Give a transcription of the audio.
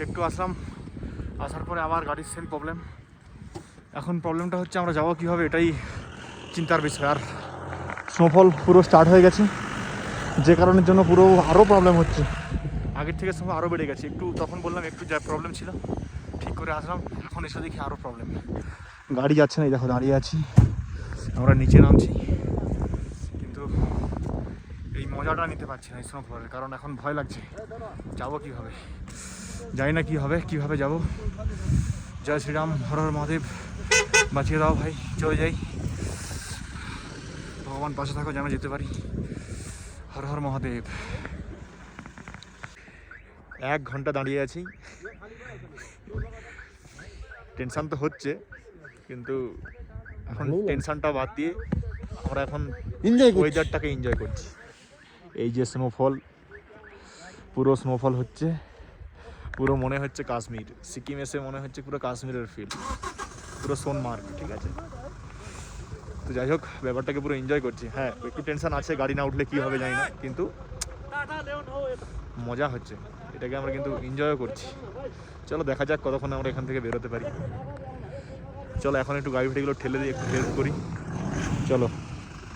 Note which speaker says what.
Speaker 1: একটু আসলাম, আসার পরে আবার গাড়ির সেম প্রবলেম। এখন প্রবলেমটা হচ্ছে আমরা যাবো কীভাবে, এটাই চিন্তার বিষয়। আর স্নোফল পুরো স্টার্ট হয়ে গেছে, যে কারণের জন্য পুরো আরও প্রবলেম হচ্ছে। আগের থেকে সময় আরও বেড়ে গেছে। একটু তখন বললাম একটু যা প্রবলেম ছিল ঠিক করে আসলাম, এখন এসে দেখি আরও প্রবলেম। গাড়ি যাচ্ছে না, এই দেখো দাঁড়িয়ে আছি, আমরা নিচে নামছি, কিন্তু এই মজাটা নিতে পারছি না স্নোফলের, কারণ এখন ভয় লাগছে যাবো কীভাবে, জানি না কী হবে, কীভাবে যাব। জয় শ্রীরাম, হর হর মহাদেব, বাঁচিয়ে দাও ভাই, চলে যাই, ভগবান পাশে থাকো যেন যেতে পারি। হর হর মহাদেব। 1 ঘন্টা দাঁড়িয়ে আছি, টেনশান তো হচ্ছে, কিন্তু এখন টেনশানটা বাদ দিয়ে আমরা এখন ওয়েদারটাকে এনজয় করছি। এই যে স্নোফল, পুরো স্নোফল হচ্ছে, পুরো মনে হচ্ছে কাশ্মীর, সিকিম এসে মনে হচ্ছে পুরো কাশ্মীরের ফিল, পুরো সোনমার্গ, ঠিক আছে। তো যাই হোক, ব্যাপারটাকে পুরো এনজয় করছি। হ্যাঁ, একটু টেনশন আছে, গাড়ি না উঠলে কী হবে জানি না, কিন্তু মজা হচ্ছে, এটাকে আমরা কিন্তু এনজয়ও করছি। চলো দেখা যাক কতক্ষণ আমরা এখান থেকে বেরোতে পারি। চলো এখন একটু গাড়ি ফাড়িগুলো ঠেলে দিয়ে একটু হেল্প করি, চলো।